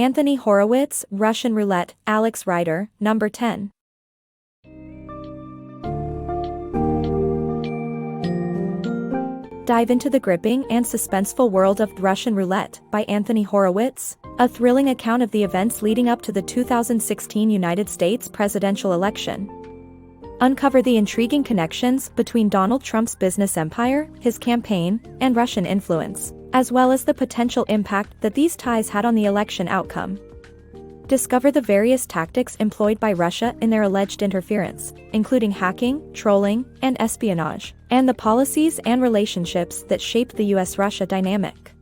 Anthony Horowitz, Russian Roulette, Alex Rider, number 10. Dive into the gripping and suspenseful world of Russian Roulette by Anthony Horowitz, a thrilling account of the events leading up to the 2016 United States presidential election. Uncover the intriguing connections between Donald Trump's business empire, his campaign, and Russian influence, as well as the potential impact that these ties had on the election outcome. Discover the various tactics employed by Russia in their alleged interference, including hacking, trolling, and espionage, and the policies and relationships that shaped the US-Russia dynamic.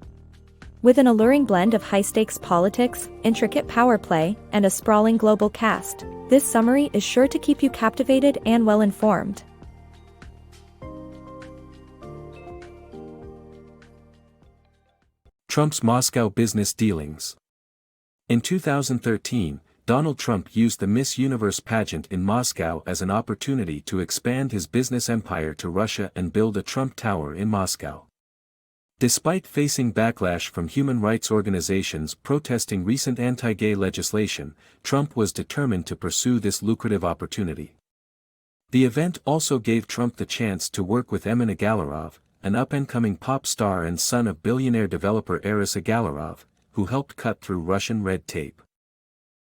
With an alluring blend of high-stakes politics, intricate power play, and a sprawling global cast, this summary is sure to keep you captivated and well-informed. Trump's Moscow business dealings. In 2013, Donald Trump used the Miss Universe pageant in Moscow as an opportunity to expand his business empire to Russia and build a Trump Tower in Moscow. Despite facing backlash from human rights organizations protesting recent anti-gay legislation, Trump was determined to pursue this lucrative opportunity. The event also gave Trump the chance to work with Emin Agalarov, an up-and-coming pop star and son of billionaire developer Aris Agalarov, who helped cut through Russian red tape.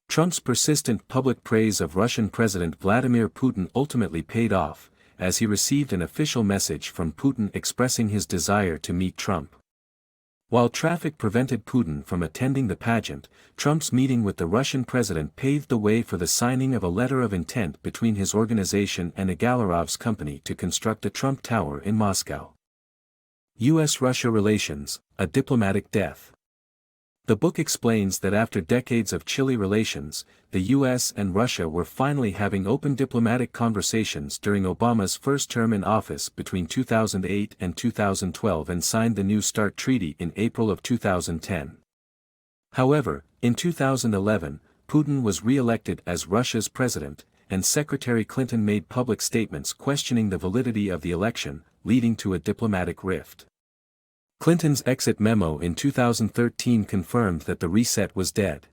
Trump's persistent public praise of Russian President Vladimir Putin ultimately paid off, as he received an official message from Putin expressing his desire to meet Trump. While traffic prevented Putin from attending the pageant, Trump's meeting with the Russian president paved the way for the signing of a letter of intent between his organization and Agalarov's company to construct a Trump Tower in Moscow. U.S.-Russia relations, a diplomatic death. The book explains that after decades of chilly relations, the U.S. and Russia were finally having open diplomatic conversations during Obama's first term in office between 2008 and 2012 and signed the New START Treaty in April of 2010. However, in 2011, Putin was re-elected as Russia's president, and Secretary Clinton made public statements questioning the validity of the election, leading to a diplomatic rift. Clinton's exit memo in 2013 confirmed that the reset was dead.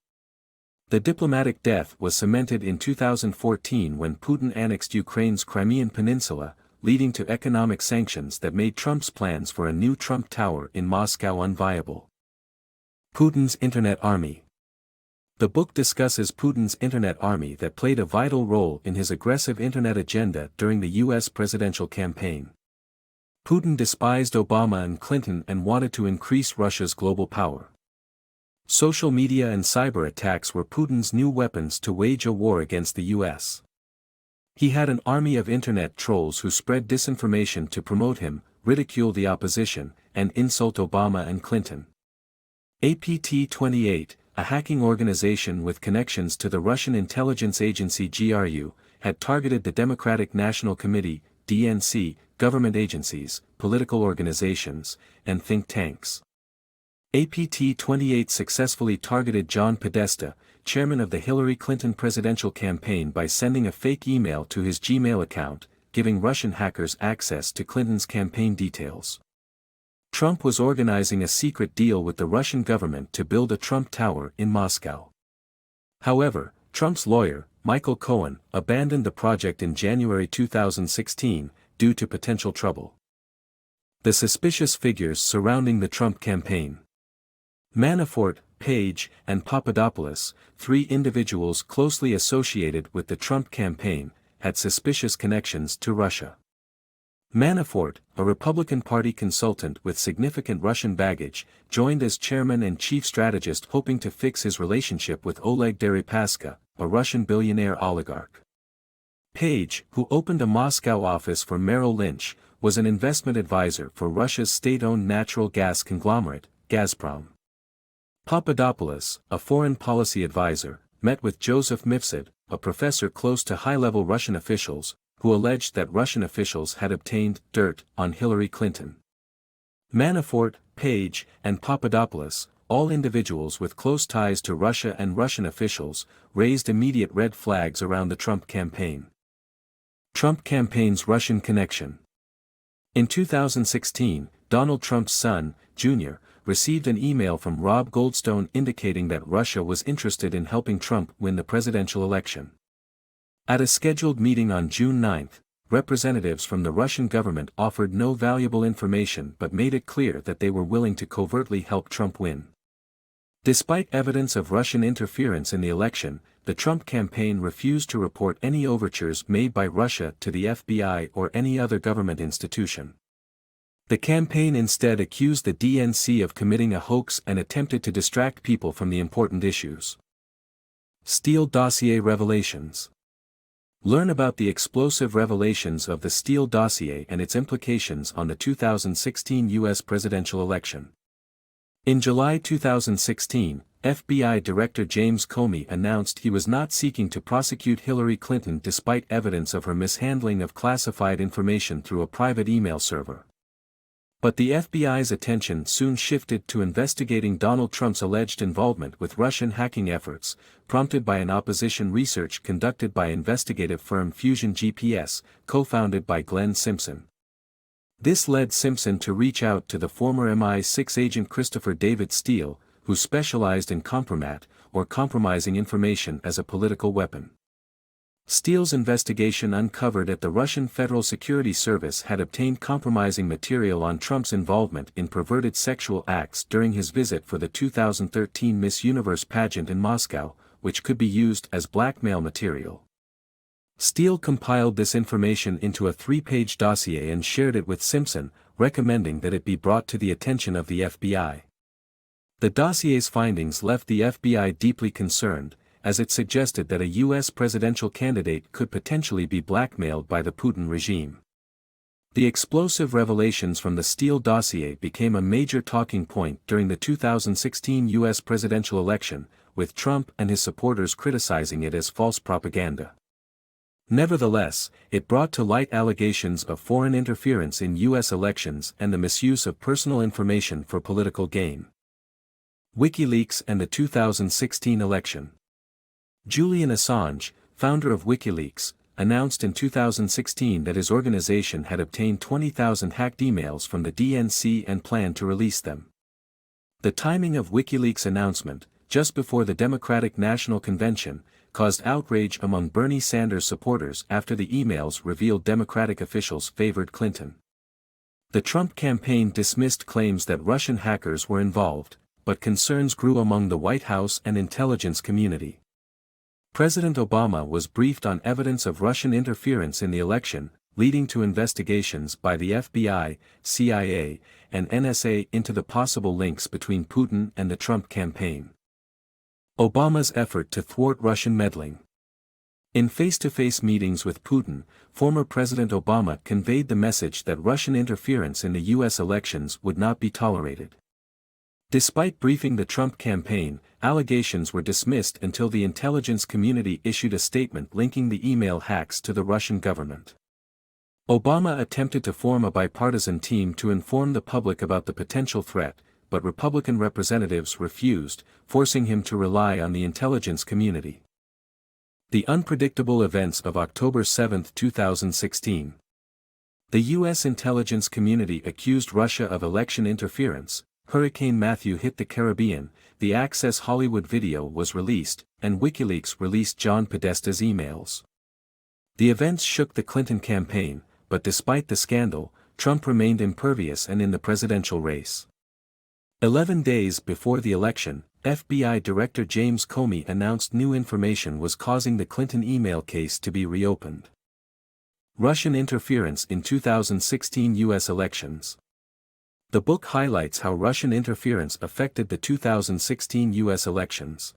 The diplomatic death was cemented in 2014 when Putin annexed Ukraine's Crimean Peninsula, leading to economic sanctions that made Trump's plans for a new Trump Tower in Moscow unviable. Putin's Internet Army. The book discusses Putin's Internet Army that played a vital role in his aggressive Internet agenda during the U.S. presidential campaign. Putin despised Obama and Clinton and wanted to increase Russia's global power. Social media and cyber attacks were Putin's new weapons to wage a war against the U.S. He had an army of internet trolls who spread disinformation to promote him, ridicule the opposition, and insult Obama and Clinton. APT-28, a hacking organization with connections to the Russian intelligence agency GRU, had targeted the Democratic National Committee, DNC, government agencies, political organizations, and think tanks. APT-28 successfully targeted John Podesta, chairman of the Hillary Clinton presidential campaign, by sending a fake email to his Gmail account, giving Russian hackers access to Clinton's campaign details. Trump was organizing a secret deal with the Russian government to build a Trump Tower in Moscow. However, Trump's lawyer, Michael Cohen, abandoned the project in January 2016, due to potential trouble. The suspicious figures surrounding the Trump campaign. Manafort, Page, and Papadopoulos, three individuals closely associated with the Trump campaign, had suspicious connections to Russia. Manafort, a Republican Party consultant with significant Russian baggage, joined as chairman and chief strategist, hoping to fix his relationship with Oleg Deripaska, a Russian billionaire oligarch. Page, who opened a Moscow office for Merrill Lynch, was an investment advisor for Russia's state-owned natural gas conglomerate, Gazprom. Papadopoulos, a foreign policy advisor, met with Joseph Mifsud, a professor close to high-level Russian officials, who alleged that Russian officials had obtained dirt on Hillary Clinton. Manafort, Page, and Papadopoulos, all individuals with close ties to Russia and Russian officials, raised immediate red flags around the Trump campaign. Trump campaign's Russian connection. In 2016, Donald Trump's son, Jr., received an email from Rob Goldstone indicating that Russia was interested in helping Trump win the presidential election. At a scheduled meeting on June 9, representatives from the Russian government offered no valuable information but made it clear that they were willing to covertly help Trump win. Despite evidence of Russian interference in the election, the Trump campaign refused to report any overtures made by Russia to the FBI or any other government institution. The campaign instead accused the DNC of committing a hoax and attempted to distract people from the important issues. Steele Dossier Revelations. Learn about the explosive revelations of the Steele Dossier and its implications on the 2016 U.S. presidential election. In July 2016, FBI Director James Comey announced he was not seeking to prosecute Hillary Clinton despite evidence of her mishandling of classified information through a private email server. But the FBI's attention soon shifted to investigating Donald Trump's alleged involvement with Russian hacking efforts, prompted by an opposition research conducted by investigative firm Fusion GPS, co-founded by Glenn Simpson. This led Simpson to reach out to the former MI6 agent Christopher David Steele, who specialized in compromat, or compromising information as a political weapon. Steele's investigation uncovered that the Russian Federal Security Service had obtained compromising material on Trump's involvement in perverted sexual acts during his visit for the 2013 Miss Universe pageant in Moscow, which could be used as blackmail material. Steele compiled this information into a 3-page dossier and shared it with Simpson, recommending that it be brought to the attention of the FBI. The dossier's findings left the FBI deeply concerned, as it suggested that a U.S. presidential candidate could potentially be blackmailed by the Putin regime. The explosive revelations from the Steele dossier became a major talking point during the 2016 U.S. presidential election, with Trump and his supporters criticizing it as false propaganda. Nevertheless, it brought to light allegations of foreign interference in U.S. elections and the misuse of personal information for political gain. Wikileaks and the 2016 election. Julian Assange, founder of Wikileaks, announced in 2016 that his organization had obtained 20,000 hacked emails from the DNC and planned to release them. The timing of Wikileaks' announcement, just before the Democratic National Convention, caused outrage among Bernie Sanders supporters after the emails revealed Democratic officials favored Clinton. The Trump campaign dismissed claims that Russian hackers were involved, but concerns grew among the White House and intelligence community. President Obama was briefed on evidence of Russian interference in the election, leading to investigations by the FBI, CIA, and NSA into the possible links between Putin and the Trump campaign. Obama's effort to thwart Russian meddling. In face-to-face meetings with Putin, former President Obama conveyed the message that Russian interference in the U.S. elections would not be tolerated. Despite briefing the Trump campaign, allegations were dismissed until the intelligence community issued a statement linking the email hacks to the Russian government. Obama attempted to form a bipartisan team to inform the public about the potential threat, but Republican representatives refused, forcing him to rely on the intelligence community. The unpredictable events of October 7, 2016. The U.S. intelligence community accused Russia of election interference. Hurricane Matthew hit the Caribbean, the Access Hollywood video was released, and WikiLeaks released John Podesta's emails. The events shook the Clinton campaign, but despite the scandal, Trump remained impervious and in the presidential race. 11 days before the election, FBI Director James Comey announced new information was causing the Clinton email case to be reopened. Russian interference in 2016 U.S. elections. The book highlights how Russian interference affected the 2016 U.S. elections.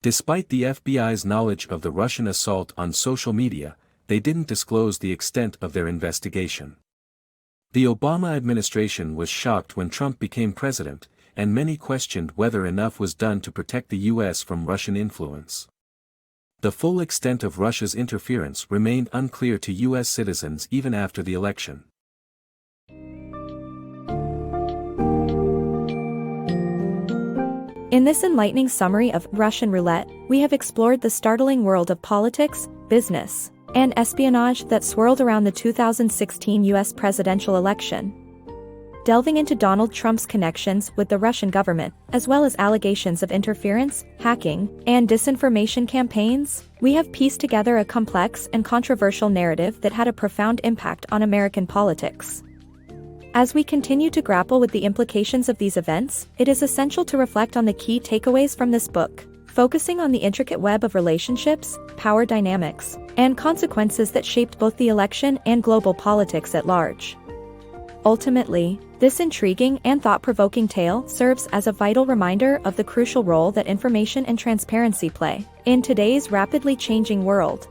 Despite the FBI's knowledge of the Russian assault on social media, they didn't disclose the extent of their investigation. The Obama administration was shocked when Trump became president, and many questioned whether enough was done to protect the U.S. from Russian influence. The full extent of Russia's interference remained unclear to U.S. citizens even after the election. In this enlightening summary of Russian Roulette, we have explored the startling world of politics, business, and espionage that swirled around the 2016 U.S. presidential election. delving into Donald Trump's connections with the Russian government, as well as allegations of interference, hacking, and disinformation campaigns, we have pieced together a complex and controversial narrative that had a profound impact on American politics. As we continue to grapple with the implications of these events, it is essential to reflect on the key takeaways from this book, focusing on the intricate web of relationships, power dynamics, and consequences that shaped both the election and global politics at large. Ultimately, this intriguing and thought-provoking tale serves as a vital reminder of the crucial role that information and transparency play in today's rapidly changing world.